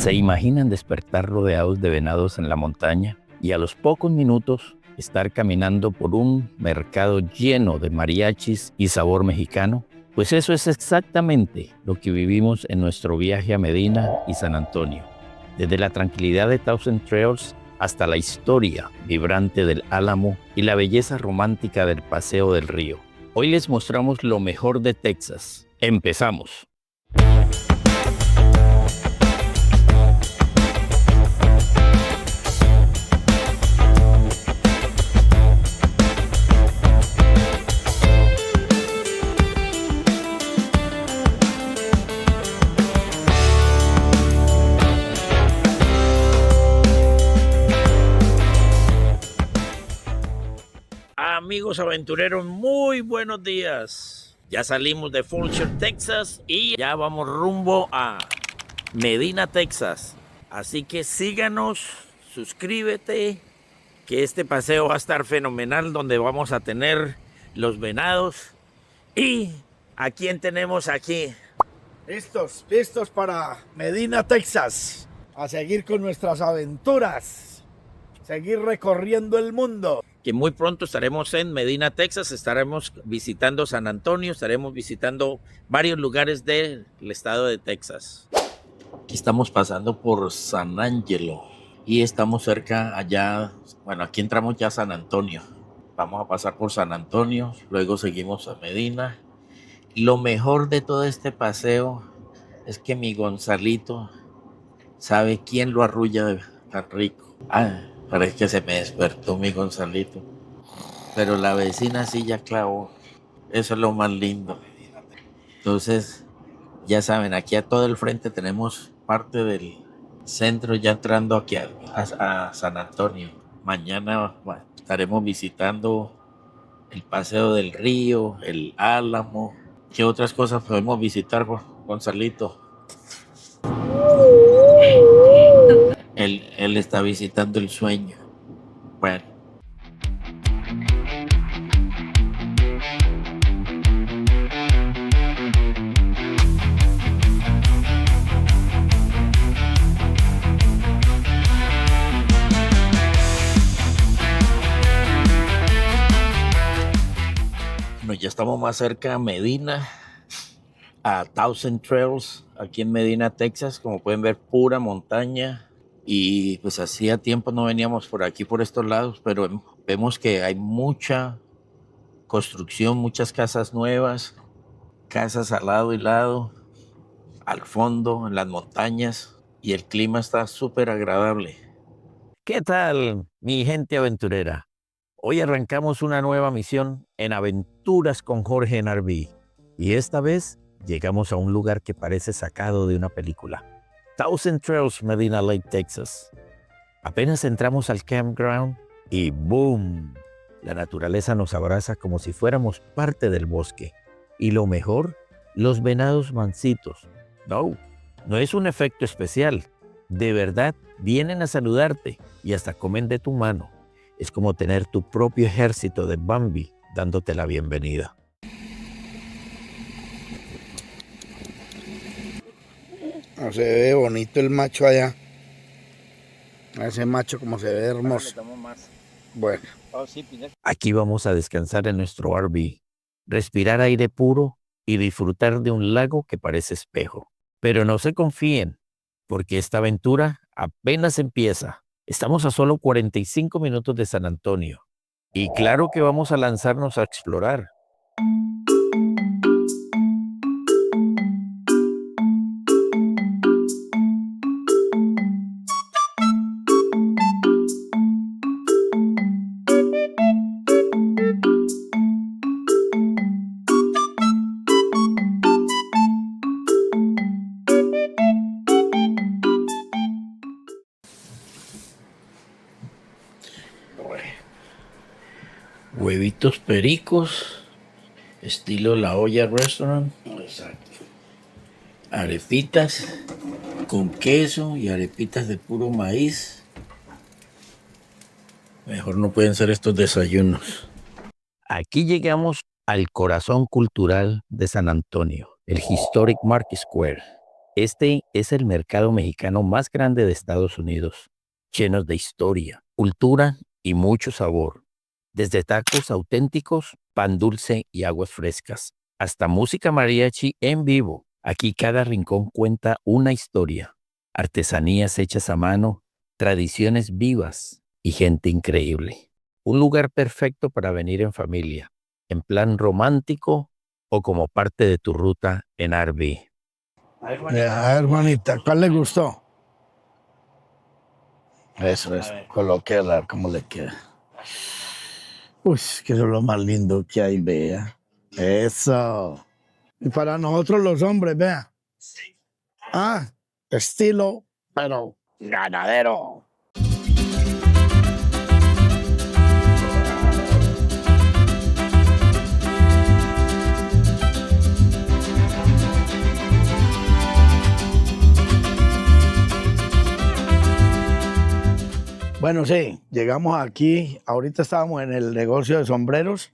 ¿Se imaginan despertar rodeados de venados en la montaña y a los pocos minutos estar caminando por un mercado lleno de mariachis y sabor mexicano? Pues eso es exactamente lo que vivimos en nuestro viaje a Medina y San Antonio. Desde la tranquilidad de Thousand Trails hasta la historia vibrante del Álamo y la belleza romántica del Paseo del Río. Hoy les mostramos lo mejor de Texas. ¡Empezamos! Amigos aventureros, muy buenos días. Ya salimos de Fulcher, Texas y ya vamos rumbo a Medina, Texas. Así que síganos, suscríbete, que este paseo va a estar fenomenal, donde vamos a tener los venados. ¿Y a quién tenemos aquí? Listos para Medina, Texas. A seguir con nuestras aventuras. Seguir recorriendo el mundo. Que muy pronto estaremos en Medina, Texas, estaremos visitando San Antonio, estaremos visitando varios lugares del estado de Texas. Estamos pasando por San Angelo y estamos cerca allá, bueno, aquí entramos ya a San Antonio. Vamos a pasar por San Antonio, luego seguimos a Medina. Lo mejor de todo este paseo es que mi Gonzalito sabe quién lo arrulla tan rico. Parece que se me despertó mi Gonzalito. Pero la vecina sí ya clavó. Eso es lo más lindo. Entonces, ya saben, aquí a todo el frente tenemos parte del centro ya entrando aquí a San Antonio. Mañana estaremos visitando el Paseo del Río, el Álamo. ¿Qué otras cosas podemos visitar, Gonzalito? Él está visitando el sueño. Bueno. Bueno, ya estamos más cerca a Medina, a Thousand Trails, aquí en Medina, Texas. Como pueden ver, pura montaña. Y pues hacía tiempo no veníamos por aquí, por estos lados, pero vemos que hay mucha construcción, muchas casas nuevas, casas al lado y lado, al fondo, en las montañas, y el clima está súper agradable. ¿Qué tal, mi gente aventurera? Hoy arrancamos una nueva misión en Aventuras con Jorge en RV, y esta vez llegamos a un lugar que parece sacado de una película. Thousand Trails, Medina Lake, Texas. Apenas entramos al campground y ¡boom! La naturaleza nos abraza como si fuéramos parte del bosque. Y lo mejor, los venados mansitos. No es un efecto especial. De verdad, vienen a saludarte y hasta comen de tu mano. Es como tener tu propio ejército de Bambi dándote la bienvenida. No, se ve bonito el macho allá. Ese macho como se ve hermoso. Bueno. Aquí vamos a descansar en nuestro RV, respirar aire puro y disfrutar de un lago que parece espejo. Pero no se confíen, porque esta aventura apenas empieza. Estamos a solo 45 minutos de San Antonio. Y claro que vamos a lanzarnos a explorar. Huevitos pericos, estilo La Olla Restaurant. Exacto. Arepitas con queso y arepitas de puro maíz. Mejor no pueden ser estos desayunos. Aquí llegamos al corazón cultural de San Antonio, el Historic Market Square. Este es el mercado mexicano más grande de Estados Unidos, lleno de historia, cultura y mucho sabor. Desde tacos auténticos, pan dulce y aguas frescas, hasta música mariachi en vivo. Aquí cada rincón cuenta una historia, artesanías hechas a mano, tradiciones vivas y gente increíble. Un lugar perfecto para venir en familia, en plan romántico o como parte de tu ruta en RV. Hermanita, ¿cuál le gustó? Eso es, coloque a ver cómo le queda. Uy, que eso es lo más lindo que hay, vea. Eso. Y para nosotros los hombres, vea. Ah, estilo, pero ganadero. Bueno, sí, llegamos aquí, ahorita estábamos en el negocio de sombreros,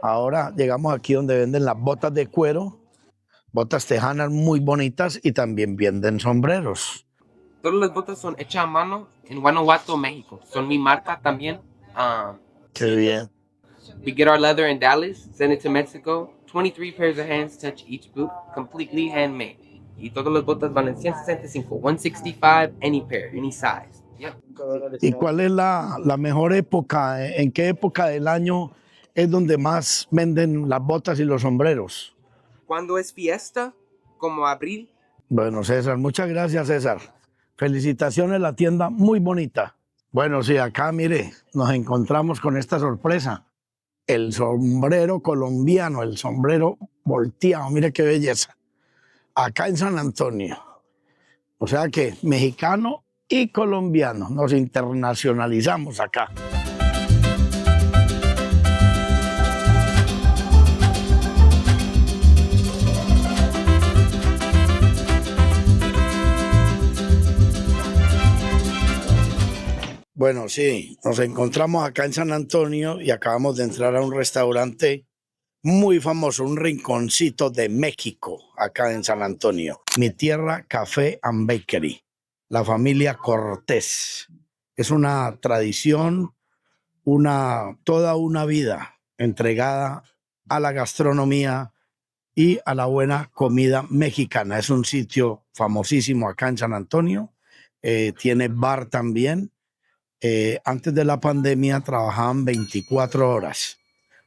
ahora llegamos aquí donde venden las botas de cuero, botas tejanas muy bonitas y también venden sombreros. Todas las botas son hechas a mano en Guanajuato, México. Son mi marca también. Qué bien. We get our leather in Dallas, send it to Mexico. 23 pairs of hands touch each boot, completely handmade. Y todas las botas valen 165, 165, any pair, any size. Yep. ¿Y cuál es la mejor época? ¿En qué época del año es donde más venden las botas y los sombreros? Cuando es fiesta, como abril. Bueno, César, muchas gracias, César. Felicitaciones, la tienda muy bonita. Bueno, sí, acá, mire, nos encontramos con esta sorpresa. El sombrero colombiano, el sombrero volteado, mire qué belleza. Acá en San Antonio. O sea que mexicano y colombiano, nos internacionalizamos acá. Bueno, sí, nos encontramos acá en San Antonio y acabamos de entrar a un restaurante muy famoso, un rinconcito de México, acá en San Antonio. Mi Tierra Café and Bakery, la familia Cortés. Es una tradición, toda una vida entregada a la gastronomía y a la buena comida mexicana. Es un sitio famosísimo acá en San Antonio. Tiene bar también. Antes de la pandemia trabajaban 24 horas.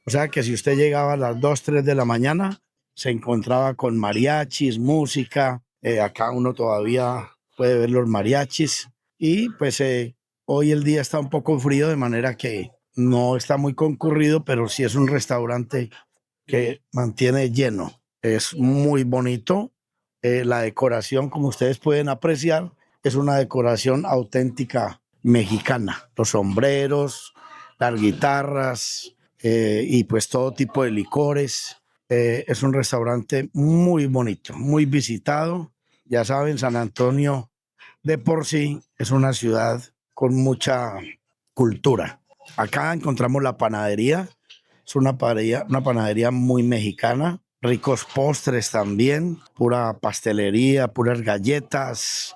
O sea que si usted llegaba a las 2, 3 de la mañana, se encontraba con mariachis, música. Acá uno todavía puede ver los mariachis. Y pues hoy el día está un poco frío, de manera que no está muy concurrido, pero sí es un restaurante que mantiene lleno. Es muy bonito. La decoración, como ustedes pueden apreciar, es una decoración auténtica mexicana. Los sombreros, las guitarras y pues todo tipo de licores. Es un restaurante muy bonito, muy visitado. Ya saben, San Antonio de por sí es una ciudad con mucha cultura. Acá encontramos la panadería. Es una panadería muy mexicana. Ricos postres también, pura pastelería, puras galletas,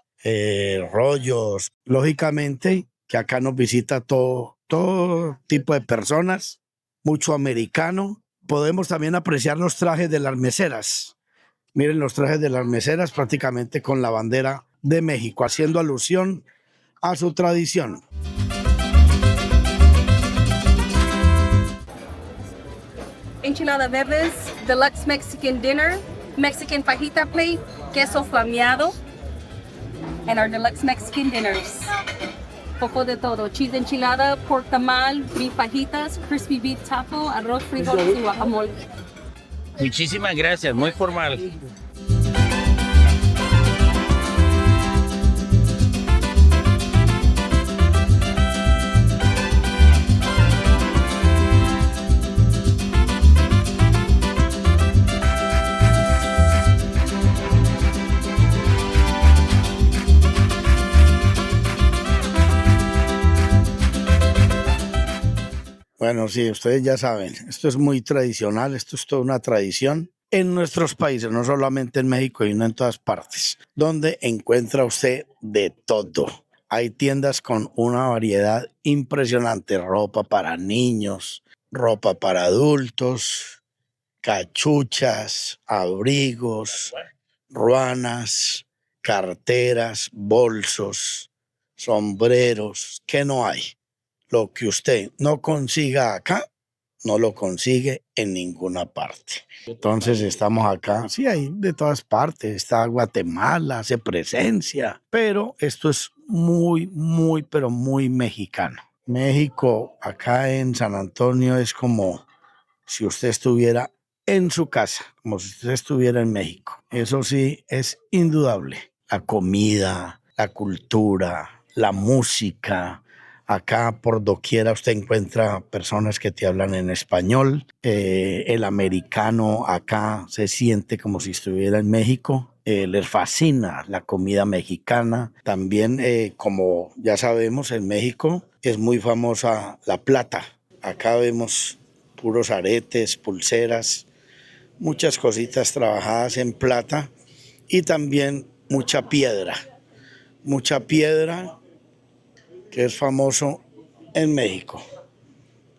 rollos. Lógicamente que acá nos visita todo tipo de personas, mucho americano. Podemos también apreciar los trajes de las meseras. Miren los trajes de las meseras prácticamente con la bandera de México, haciendo alusión a su tradición. Enchilada verdes, deluxe Mexican dinner, Mexican fajita plate, queso flameado, and our deluxe Mexican dinners. Poco de todo, cheese enchilada, pork tamal, beef fajitas, crispy beef taco, arroz, frijoles y guacamole. Muchísimas gracias, muy formal. Bueno, sí, ustedes ya saben, esto es muy tradicional, esto es toda una tradición. en nuestros países, no solamente en México, sino en todas partes, donde encuentra usted de todo. Hay tiendas con una variedad impresionante, ropa para niños, ropa para adultos, cachuchas, abrigos, ruanas, carteras, bolsos, sombreros, ¿qué no hay? Lo que usted no consiga acá, no lo consigue en ninguna parte. Entonces estamos acá, sí, hay de todas partes, está Guatemala, hace presencia, pero esto es muy, pero muy mexicano. México, acá en San Antonio, es como si usted estuviera en su casa, como si usted estuviera en México. Eso sí, es indudable. La comida, la cultura, la música. Acá por doquiera usted encuentra personas que te hablan en español. El americano acá se siente como si estuviera en México. Les fascina la comida mexicana. También, como ya sabemos, en México es muy famosa la plata. Acá vemos puros aretes, pulseras, muchas cositas trabajadas en plata y también mucha piedra que es famoso en México.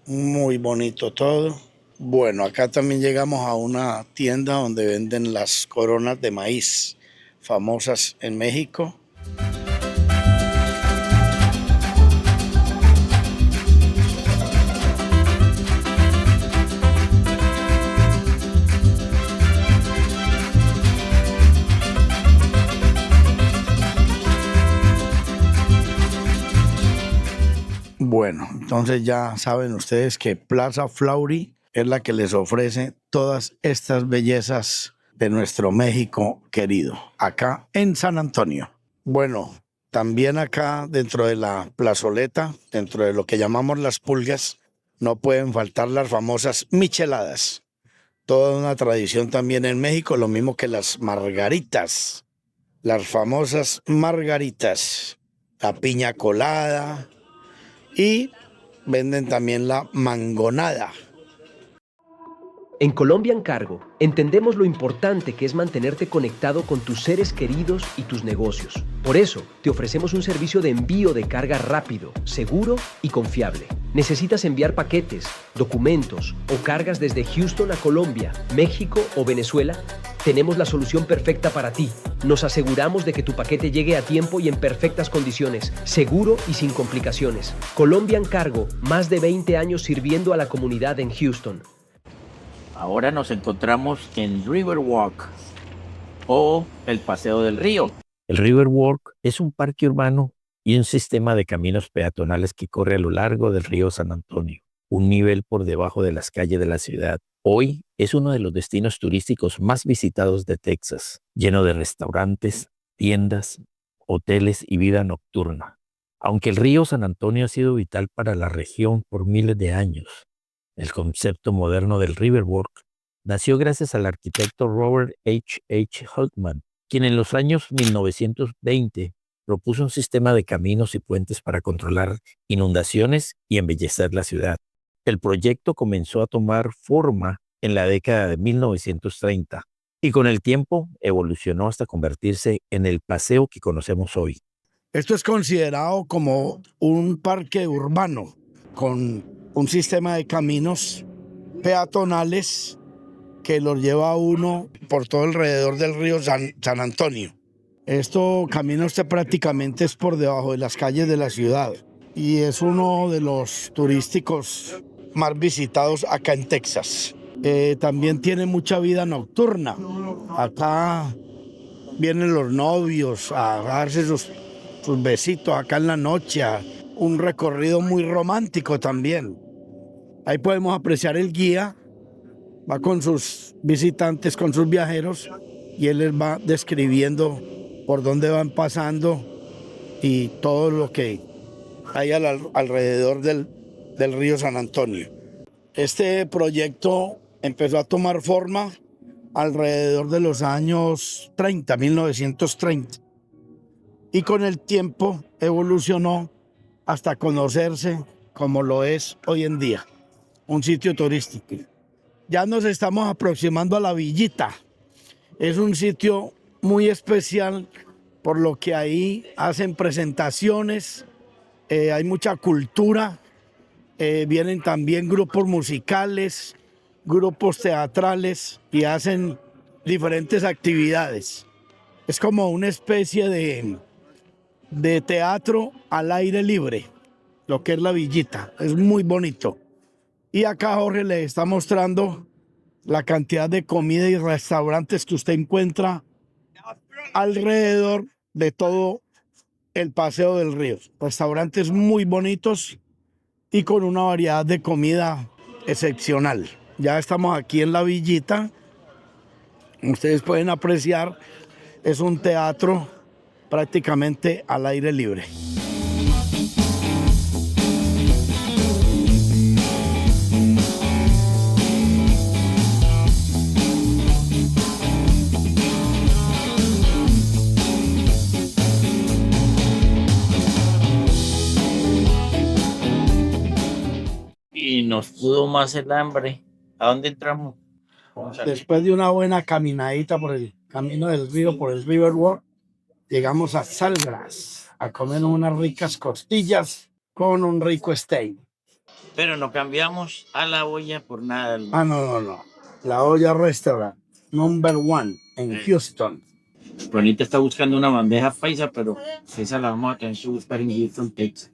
Muy bonito todo. Bueno, acá también llegamos a una tienda donde venden las coronas de maíz, famosas en México. Bueno, entonces ya saben ustedes que Plaza Flaury es la que les ofrece todas estas bellezas de nuestro México querido, acá en San Antonio. Bueno, también acá dentro de la plazoleta, dentro de lo que llamamos las pulgas, no pueden faltar las famosas micheladas. Toda una tradición también en México, lo mismo que las margaritas, las famosas margaritas, la piña colada, y venden también la mangonada. En Colombian Cargo entendemos lo importante que es mantenerte conectado con tus seres queridos y tus negocios. Por eso, te ofrecemos un servicio de envío de carga rápido, seguro y confiable. ¿Necesitas enviar paquetes, documentos o cargas desde Houston a Colombia, México o Venezuela? Tenemos la solución perfecta para ti. Nos aseguramos de que tu paquete llegue a tiempo y en perfectas condiciones, seguro y sin complicaciones. Colombian Cargo, más de 20 años sirviendo a la comunidad en Houston. Ahora nos encontramos en Riverwalk o el Paseo del Río. El Riverwalk es un parque urbano y un sistema de caminos peatonales que corre a lo largo del río San Antonio, un nivel por debajo de las calles de la ciudad. Hoy es uno de los destinos turísticos más visitados de Texas, lleno de restaurantes, tiendas, hoteles y vida nocturna. Aunque el río San Antonio ha sido vital para la región por miles de años, el concepto moderno del Riverwalk nació gracias al arquitecto Robert H. Hultman, quien en los años 1920 propuso un sistema de caminos y puentes para controlar inundaciones y embellecer la ciudad. El proyecto comenzó a tomar forma en la década de 1930 y con el tiempo evolucionó hasta convertirse en el paseo que conocemos hoy. Esto es considerado como un parque urbano con un sistema de caminos peatonales que los lleva a uno por todo alrededor del río San Antonio. Esto camina usted prácticamente es por debajo de las calles de la ciudad y es uno de los turísticos más visitados acá en Texas. También tiene mucha vida nocturna. Acá vienen los novios a darse sus besitos acá en la noche. Un recorrido muy romántico también. Ahí podemos apreciar el guía, va con sus visitantes, con sus viajeros, y él les va describiendo por dónde van pasando y todo lo que hay alrededor del río San Antonio. Este proyecto empezó a tomar forma alrededor de los años 30, 1930, y con el tiempo evolucionó hasta conocerse como lo es hoy en día. Un sitio turístico Ya nos estamos aproximando a La Villita. Es un sitio muy especial por lo que ahí hacen presentaciones, hay mucha cultura, vienen también grupos musicales, grupos teatrales y hacen diferentes actividades. Es como una especie de teatro al aire libre, lo que es La Villita. Es muy bonito. Y acá Jorge le está mostrando la cantidad de comida y restaurantes que usted encuentra alrededor de todo el Paseo del Río. Restaurantes muy bonitos y con una variedad de comida excepcional. Ya estamos aquí en La Villita. Ustedes pueden apreciar, es un teatro prácticamente al aire libre. Y nos pudo más el hambre. ¿A dónde entramos? Después de una buena caminadita por el camino del río, por el Riverwalk, llegamos a Salgras a comer unas ricas costillas con un rico steak. Pero no cambiamos a la olla por nada. No. La Olla Restaurant, #1 en Houston. Juanita está buscando una bandeja paisa, pero esa la vamos a tener que buscar en Houston, Texas.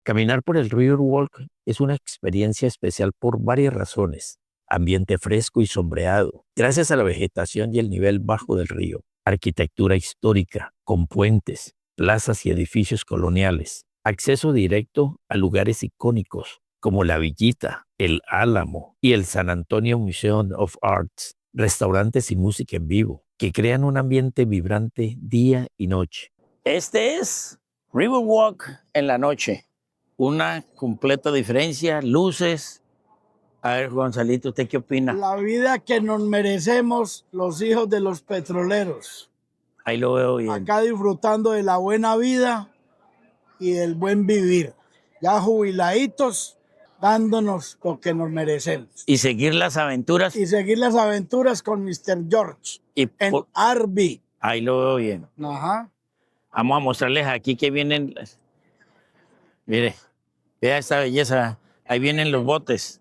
Caminar por el Riverwalk es una experiencia especial por varias razones. Ambiente fresco y sombreado, gracias a la vegetación y el nivel bajo del río. Arquitectura histórica, con puentes, plazas y edificios coloniales. Acceso directo a lugares icónicos, como La Villita, el Álamo y el San Antonio Museum of Arts. Restaurantes y música en vivo, que crean un ambiente vibrante día y noche. Este es Riverwalk en la noche. Una completa diferencia, luces. A ver, Gonzalito, ¿usted qué opina? La vida que nos merecemos los hijos de los petroleros. Ahí lo veo bien. Acá disfrutando de la buena vida y del buen vivir. Ya jubiladitos, dándonos lo que nos merecemos. Y seguir las aventuras. Y seguir las aventuras con Mr. George en RV. Ahí lo veo bien. Ajá. Vamos a mostrarles aquí que vienen. Mire, vea esta belleza. Ahí vienen los botes.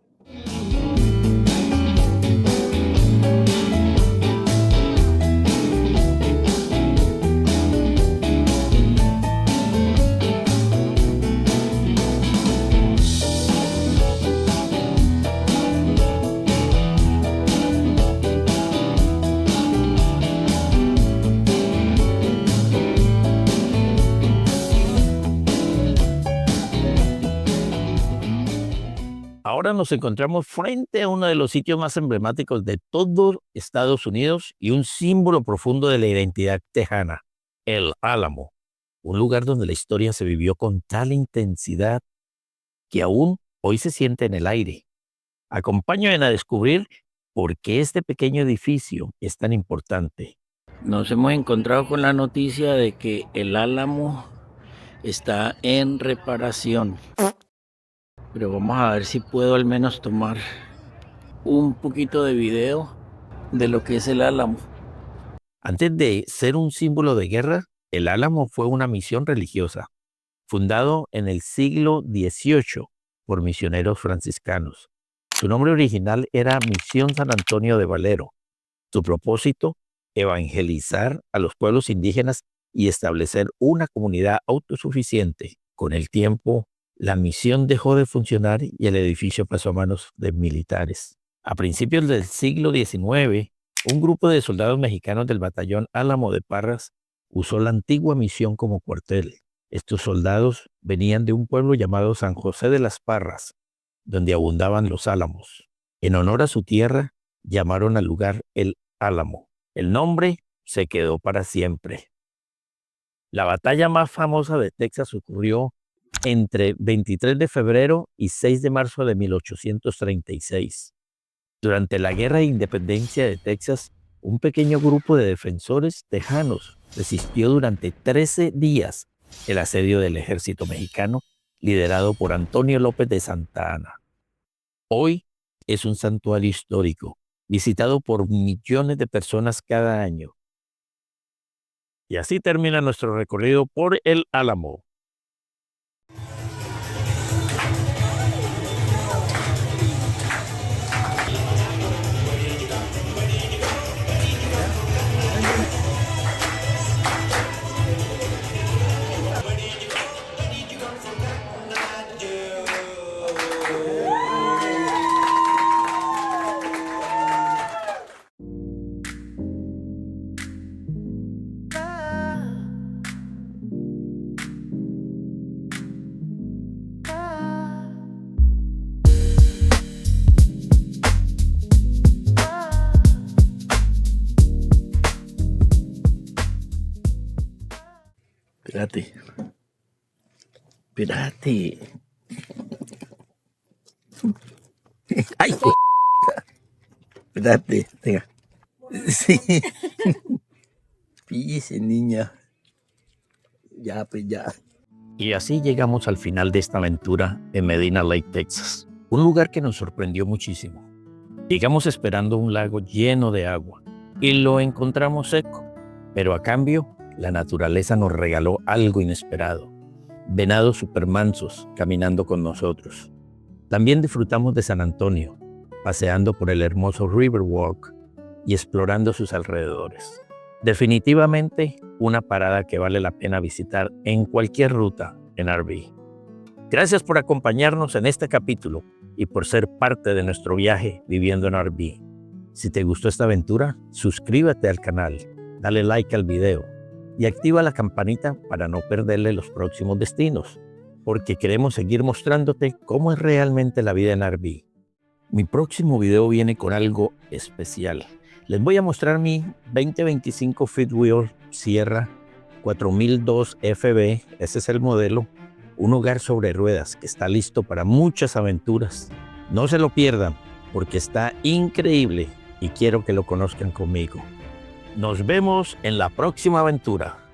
Ahora nos encontramos frente a uno de los sitios más emblemáticos de todo Estados Unidos y un símbolo profundo de la identidad tejana, el Álamo, un lugar donde la historia se vivió con tal intensidad que aún hoy se siente en el aire. Acompáñenme a descubrir por qué este pequeño edificio es tan importante. Nos hemos encontrado con la noticia de que el Álamo está en reparación. Pero vamos a ver si puedo al menos tomar un poquito de video de lo que es el Álamo. Antes de ser un símbolo de guerra, el Álamo fue una misión religiosa, fundado en el siglo XVIII por misioneros franciscanos. Su nombre original era Misión San Antonio de Valero. Su propósito, evangelizar a los pueblos indígenas y establecer una comunidad autosuficiente. Con el tiempo, la misión dejó de funcionar y el edificio pasó a manos de militares. A principios del siglo XIX, un grupo de soldados mexicanos del batallón Álamo de Parras usó la antigua misión como cuartel. Estos soldados venían de un pueblo llamado San José de las Parras, donde abundaban los álamos. En honor a su tierra, llamaron al lugar el Álamo. El nombre se quedó para siempre. La batalla más famosa de Texas ocurrió entre 23 de febrero y 6 de marzo de 1836. Durante la Guerra de Independencia de Texas, un pequeño grupo de defensores tejanos resistió durante 13 días el asedio del ejército mexicano liderado por Antonio López de Santa Anna. Hoy, es un santuario histórico, visitado por millones de personas cada año. Y así termina nuestro recorrido por el Álamo. Espérate. Espérate. Ay, espérate, venga. Sí. Píllese, niña. Ya, pues ya. Y así llegamos al final de esta aventura en Medina Lake, Texas. Un lugar que nos sorprendió muchísimo. Llegamos esperando un lago lleno de agua y lo encontramos seco. Pero a cambio, la naturaleza nos regaló algo inesperado. Venados supermansos caminando con nosotros. También disfrutamos de San Antonio, paseando por el hermoso Riverwalk y explorando sus alrededores. Definitivamente una parada que vale la pena visitar en cualquier ruta en RV. Gracias por acompañarnos en este capítulo y por ser parte de nuestro viaje viviendo en RV. Si te gustó esta aventura, suscríbete al canal, dale like al video y activa la campanita para no perderle los próximos destinos, porque queremos seguir mostrándote cómo es realmente la vida en RV. Mi próximo video viene con algo especial. Les voy a mostrar mi 2025 Fifth Wheel Sierra 4002 FB, ese es el modelo, un hogar sobre ruedas que está listo para muchas aventuras. No se lo pierdan, porque está increíble y quiero que lo conozcan conmigo. Nos vemos en la próxima aventura.